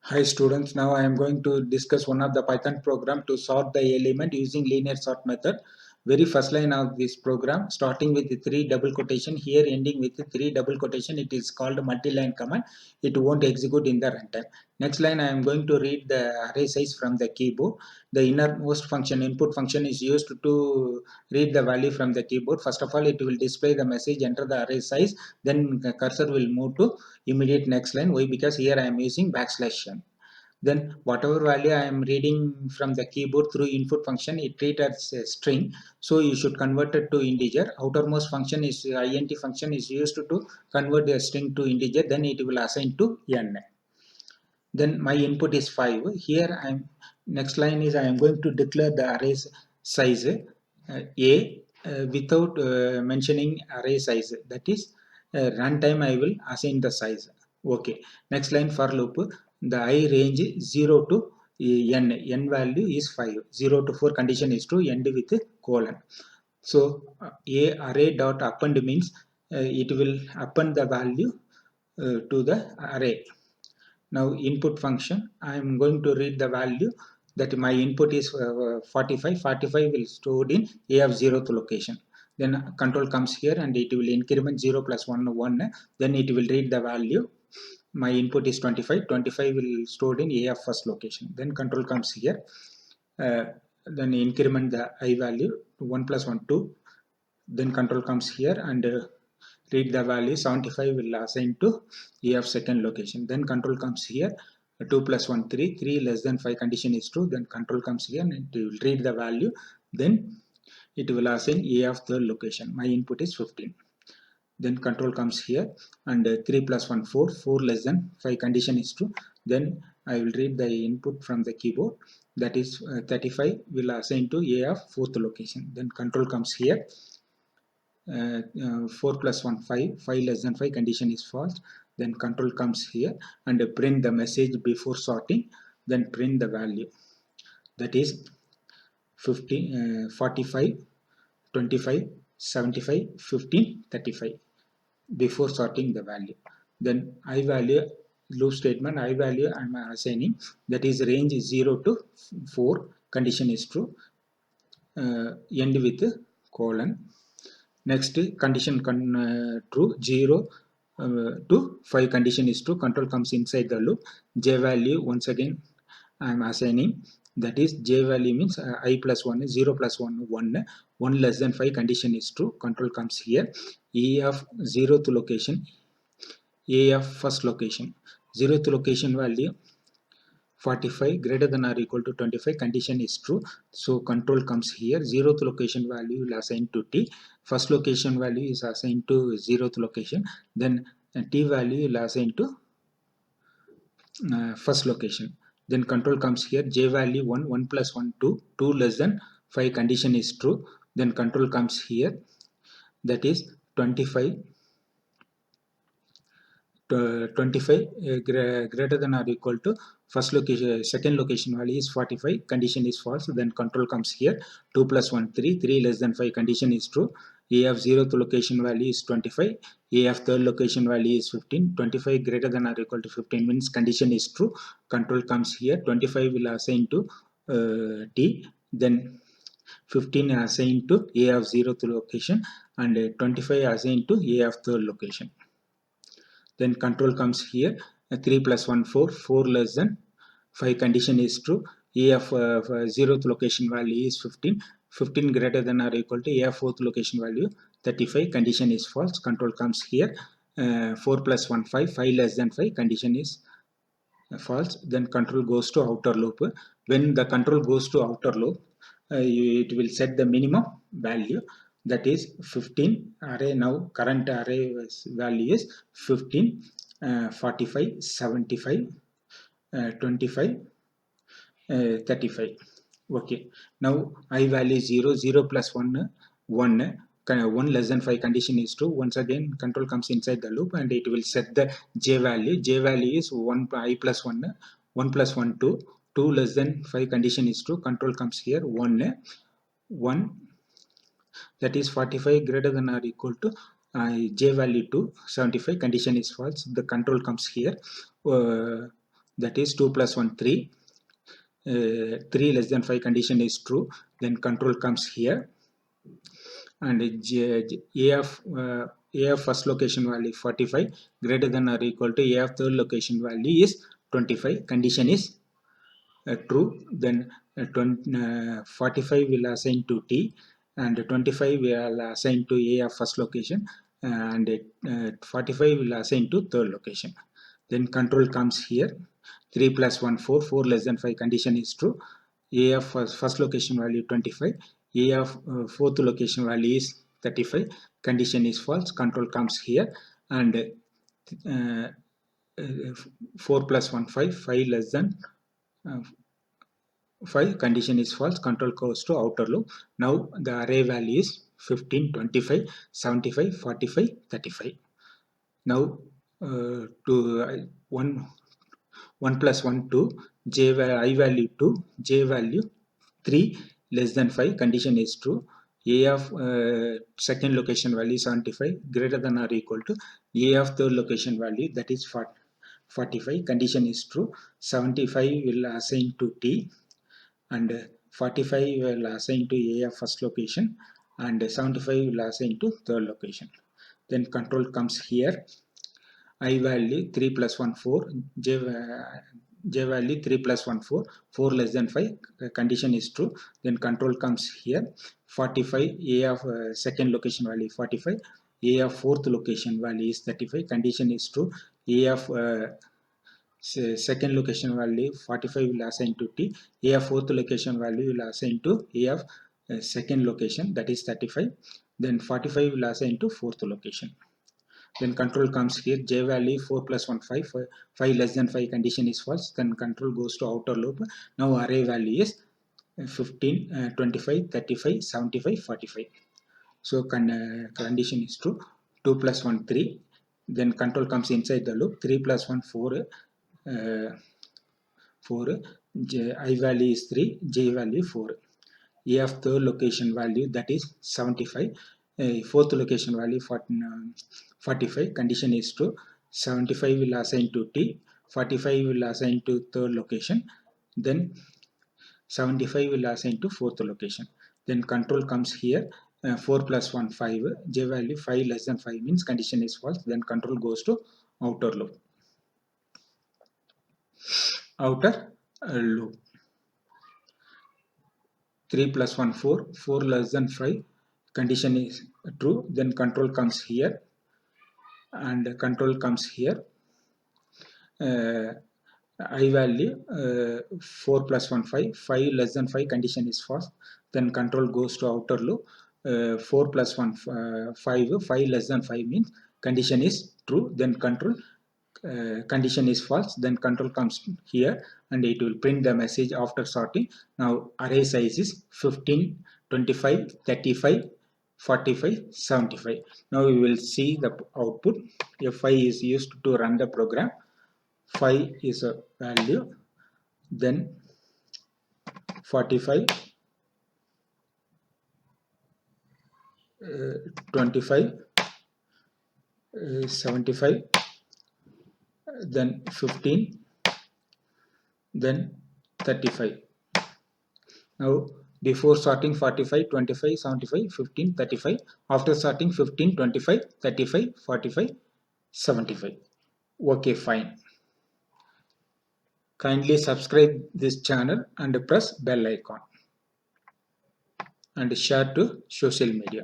Hi students, now I am going to discuss one of the Python program to sort the element using linear sort method. Very first line of this program starting with the 3 double quotation, here ending with the 3 double quotation, it is called multi-line command. It won't execute in the runtime. Next line I am going to read the array size from the keyboard. The innermost function, input function, is used to read the value from the keyboard. First of all, it will display the message, enter the array size, then the cursor will move to immediate next line. Why? Because here I am using \n. Then whatever value I am reading from the keyboard through input function, it treats as a string, so you should convert it to integer. Outermost function is int function is used to convert the string to integer, then it will assign to n. Then my input is 5. Here I am, next line is I am going to declare the array size a without mentioning array size, that is runtime I will assign the size. Okay, next line for loop, the I range 0 to n value is 5, 0 to 4 condition is to end with colon. So a array dot append means it will append the value to the array. Now input function, I am going to read the value that my input is 45. 45 will stored in a of 0th location. Then control comes here and it will increment 0 plus 1 1. Then it will read the value. My input is 25. 25 will stored in a of first location. Then control comes here. Then increment the I value to 1 plus 1 2. Then control comes here and read the value. 75 will assign to a of second location. Then control comes here, 2 plus 1 3, 3 less than 5 condition is true. Then control comes here and it will read the value, then it will assign a of third location. My input is 15. Then control comes here and 3 plus 1 4, 4 less than 5 condition is true. Then I will read the input from the keyboard, that is 35 will assign to a of fourth location. Then control comes here, 4 plus 1 5, 5 less than 5 condition is false. Then control comes here and print the message before sorting, then print the value, that is 50 45 25 75 15 35 before sorting the value. Then I value loop statement, I value I am assigning, that is range 0 to 4 condition is true, end with colon. Next condition true, 0 to 5 condition is true. Control comes inside the loop. J value once again I am assigning, that is J value means I plus 1, 0 plus 1 1, 1 less than 5 condition is true. Control comes here, E of 0th location, A of first location. 0th location value 45 greater than or equal to 25 condition is true, so control comes here. 0th location value will assign to t, first location value is assigned to 0th location, then t value will assign to first location. Then control comes here, j value 1, 1 plus 1 2, 2 less than 5 condition is true. Then control comes here, that is 25 25 greater than or equal to first location, second location value is 45, condition is false. Then control comes here, 2 plus 1 3, 3 less than 5 condition is true. A of 0th location value is 25, A of third location value is 15, 25 greater than or equal to 15 means condition is true. Control comes here, 25 will assign to t, then 15 assigned to A of 0th location and 25 assigned to A of third location. Then control comes here, 3 plus 1 4, 4 less than 5 condition is true. A of 0th location value is 15, 15 greater than or equal to A of 4th location value 35, condition is false. Control comes here, 4 plus 1 5, 5 less than 5 condition is false. Then control goes to outer loop. When the control goes to outer loop, it will set the minimum value, that is 15. Array now current array value is 15, 45 75 25 35. Okay, now I value 0, 0 plus 1 1, 1 less than 5 condition is true. Once again control comes inside the loop and it will set the j value. J value is 1 I plus 1, 1 plus 1 2, 2 less than 5 condition is true. Control comes here, 1 1, that is 45 greater than or equal to j value to 75, condition is false. The control comes here, that is 2 plus 1 3. 3 less than 5 condition is true, then control comes here, and A of first location value 45 greater than or equal to A of third location value is 25, condition is true, then 45 will assign to T, and 25 will assign to A of first location, and 45 will assign to third location. Then control comes here, 3 plus 1 4, 4 less than 5 condition is true, A of first location value 25, A of fourth location value is 35, condition is false, control comes here, and 4 plus 1 5, 5 less than 5, condition is false, control goes to outer loop. Now the array value is 15, 25, 75, 45, 35. Now to 1 plus 1 2, I value 2, j value 3 less than 5, condition is true. A of second location value 75 greater than or equal to A of third location value, that is 45, condition is true. 75 will assign to T, and 45 will assign to A of first location, and 75 will assign to third location. Then control comes here, I value 3 plus 1 4, j value 3 plus 1 4, 4 less than 5, condition is true. Then control comes here, 45, A of second location value 45, A of fourth location value is 35, condition is true. A of second location value 45 will assign to T, A of fourth location value will assign to A of second location, that is 35, then 45 will assign to fourth location. Then control comes here, j value 4 plus 1 5, 5 less than 5, condition is false, then control goes to outer loop. Now array value is 15, 25, 35, 75, 45. So condition is true, 2 plus 1 3, then control comes inside the loop, 3 plus 1 4, 4, I value is 3, j value 4. A of third location value, that is 75, fourth location value 45, condition is true. 75 will assign to T, 45 will assign to third location, then 75 will assign to fourth location. Then control comes here, 4 plus 1 5, j value 5 less than 5 means condition is false, then control goes to outer loop. Outer loop. 3 plus 1 4, 4 less than 5, condition is true, then control comes here, and control comes here, I value 4 plus 1 5, 5 less than 5, condition is false, then control goes to outer loop, 4 plus 1 5, 5 less than 5 means condition is true, then control condition is false, then control comes here and it will print the message after sorting. Now array size is 15, 25, 35, 45, 75. Now we will see the output. F5 is used to run the program. 5 is a value, then 45, 25, 75, then 15, then 35. Now before sorting 45, 25, 75, 15, 35, after sorting 15, 25, 35, 45, 75. Okay, fine. Kindly subscribe this channel and press bell icon and share to social media.